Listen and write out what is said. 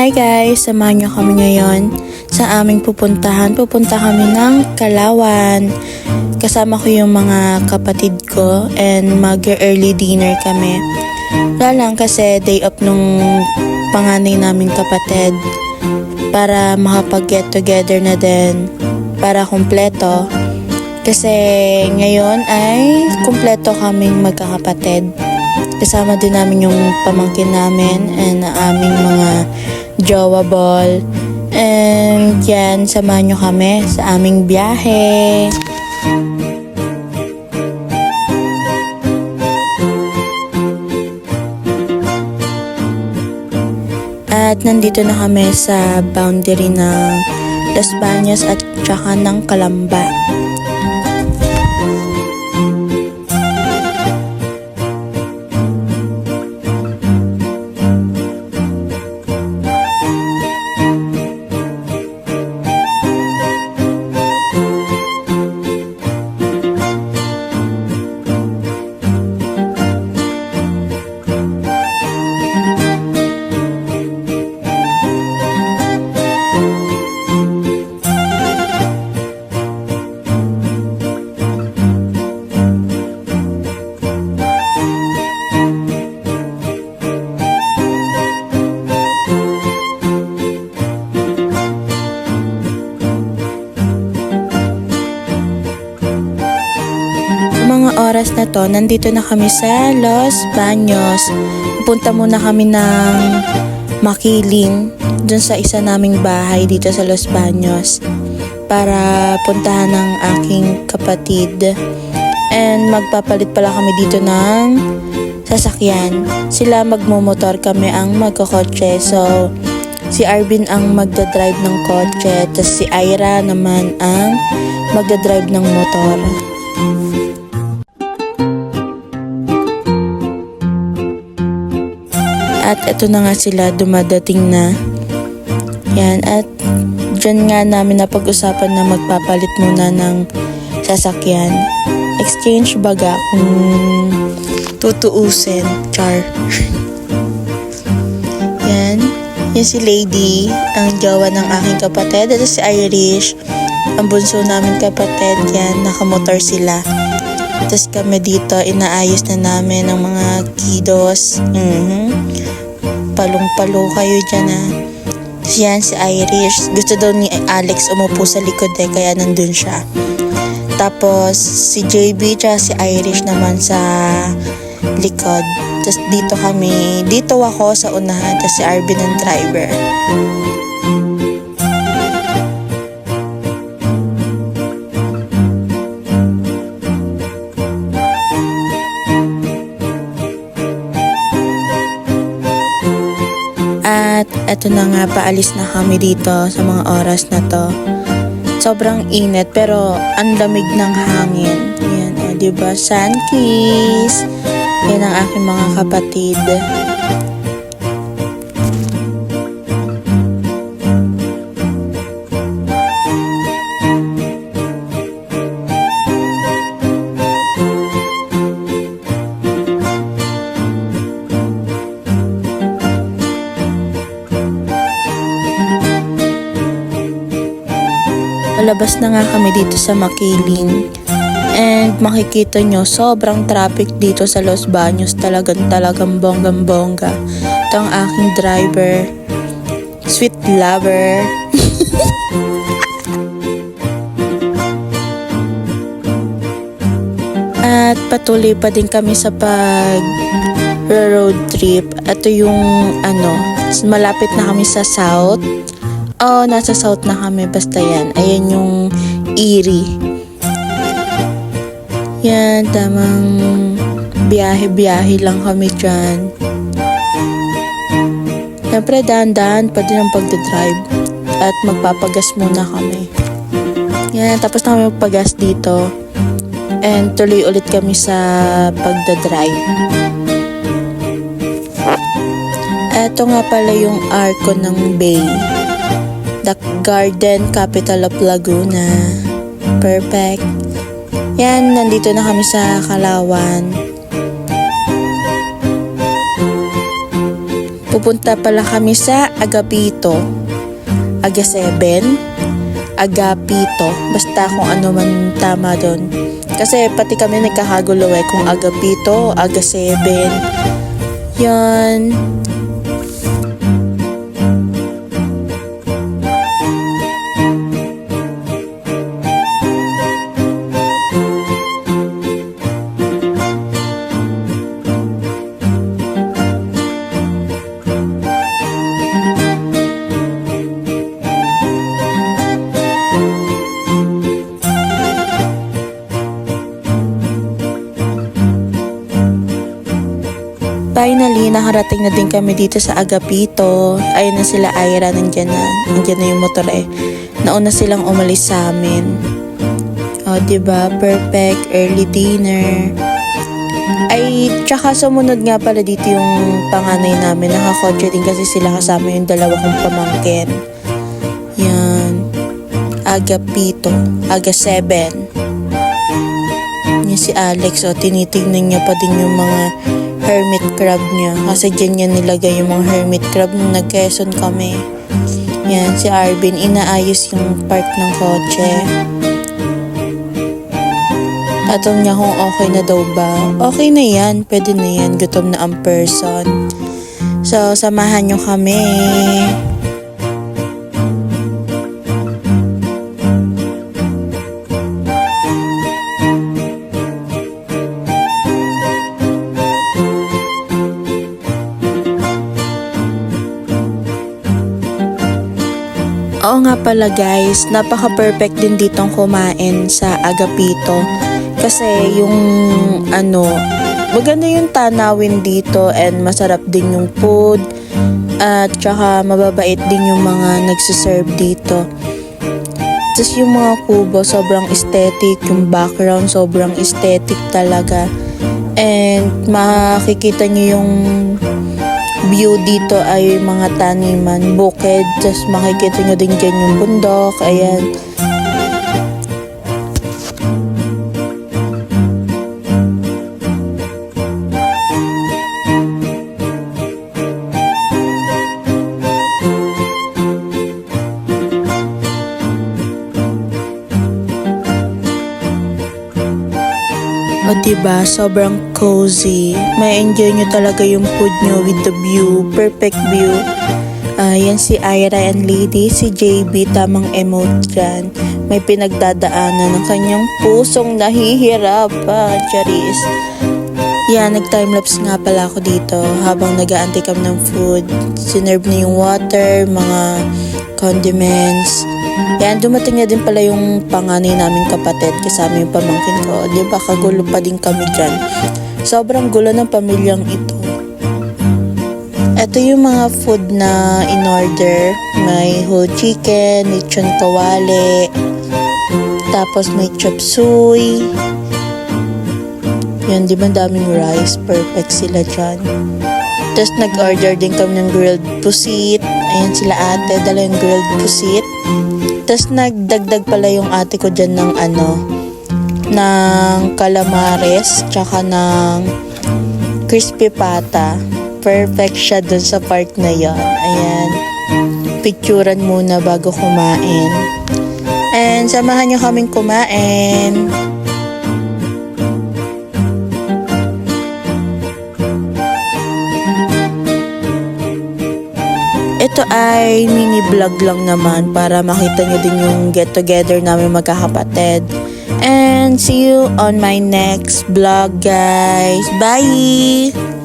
Hi guys! Samahan nyo kami ngayon sa aming pupuntahan. Pupunta kami ng Kalawan. Kasama ko yung mga kapatid ko and mag-early dinner kami. Wala lang kasi day off nung panganay naming kapatid para makapag-get together na din para kumpleto. Kasi ngayon ay kumpleto kaming magkakapatid. Kasama din namin yung pamangkin namin and aming mga jowa ball. And yan, samahan nyo kami sa aming biyahe. At nandito na kami sa boundary ng Las Bañas at tsaka ng Calamba. Oras na to, nandito na kami sa Los Baños. Pupunta muna kami ng Makiling, dun sa isa naming bahay dito sa Los Baños para puntahan ng aking kapatid. And magpapalit pala kami dito ng sasakyan. Sila magmumotor, kami ang magkakotse. So, si Arvin ang magdadrive ng kotse, tapos si Ira naman ang magdadrive ng motor. At ito na nga sila, dumadating na. Yan, at dyan nga namin napag-usapan na magpapalit muna ng sasakyan. Exchange baga kung tutuusin. Char. Yan. Yan si Lady, ang jowa ng aking kapatid. At si Irish, ang bunso namin kapatid. Yan, nakamotor sila. Tapos kami dito, inaayos na namin ang mga kiddos. Palong-palo kayo dyan Yan si Irish. Gusto daw ni Alex umupo sa likod kaya nandun siya. Tapos si JB tsaka si Irish naman sa likod. Tapos dito ako sa unahan, tapos si Arvin ang driver. At eto na nga, paalis na kami dito sa mga oras na to. Sobrang init pero ang lamig ng hangin. Yan, diba? Sun kiss. Yan ang aking mga kapatid. Palabas na nga kami dito sa Makiling. And makikita nyo, sobrang traffic dito sa Los Baños. Talagang bonggang-bongga. Ito ang aking driver. Sweet lover. At patuloy pa din kami sa road trip. Ito yung malapit na kami sa South. Nasa South na kami, basta yan. Ayan yung Erie. Yan, tamang biyahe-biyahe lang kami dyan. Siyempre, dahan-dahan pa din ang pagdadrive. At magpapagas muna kami. Yan, tapos na kami magpagas dito. And tuloy ulit kami sa pagdadrive. Ito nga pala yung arko ng bay. The Garden Capital of Laguna. Perfect. Yan, nandito na kami sa Kalawan. Pupunta pala kami sa Agapito. Aga 7, Agapito, basta kung ano man tama doon. Kasi pati kami nagkakagulo kung Agapito, Aga 7. Yan. Finally, nakarating na din kami dito sa Agapito. Ayun na sila Ira, nandiyan na yung motor eh. Nauna silang umalis sa amin. O, diba? Perfect, early dinner. Ay, tsaka sumunod nga pala dito yung panganay namin. Nakakotse din kasi sila kasama yung dalawa kong pamangkin. Yan. Agapito, Aga 7. Yan si Alex, o, tinitignan niya pa din yung mga hermit crab niya. Kasi dyan niya nilagay yung mga hermit crab nung nag-Quezon kami. Yan, si Arvin, inaayos yung park ng kotse. Tatanong niya kung okay na daw ba. Okay na yan, pwede na yan. Gutom na ang person. So, samahan niyo kami. Oo nga pala guys, napaka-perfect din ditong kumain sa Agapito. Kasi yung maganda yung tanawin dito and masarap din yung food. At tsaka mababait din yung mga nagsiserve dito. Tapos yung mga kubo, sobrang aesthetic. Yung background, sobrang aesthetic talaga. And makikita nyo yung view dito ay mga taniman, bukid, just makikita nyo din dyan yung bundok, ayan. O diba, sobrang cozy. May enjoy nyo talaga yung food nyo with the view. Perfect view. Yan si Ira and Lady, si JB, tamang emote dyan. May pinagdadaanan ng kanyang pusong nahihirap. Charis. Yan, nag-timelapse nga pala ako dito habang nag-aantay kami ng food. Sinerve na yung water, mga condiments. Yan, dumating na din pala yung panganay naming kapatid kasama yung pamangkin ko. Di ba, kagulo pa din kami dyan. Sobrang gulo ng pamilyang ito. Ito yung mga food na in-order. May whole chicken, lechon kawali, tapos may chop suey. Yan, di ba daming rice? Perfect sila dyan. Tapos nag-order din kami ng grilled pusit. Ayan sila ate, dala yung grilled pusit. Tapos nagdagdag pala yung ate ko dyan ng ng calamares, tsaka ng crispy pata. Perfect siya dun sa part na yon. Ayan. Picturean muna bago kumain. And samahan nyo kaming kumain. Ito ay mini vlog lang naman para makita nyo din yung get together namin magkakapatid. And see you on my next vlog guys. Bye!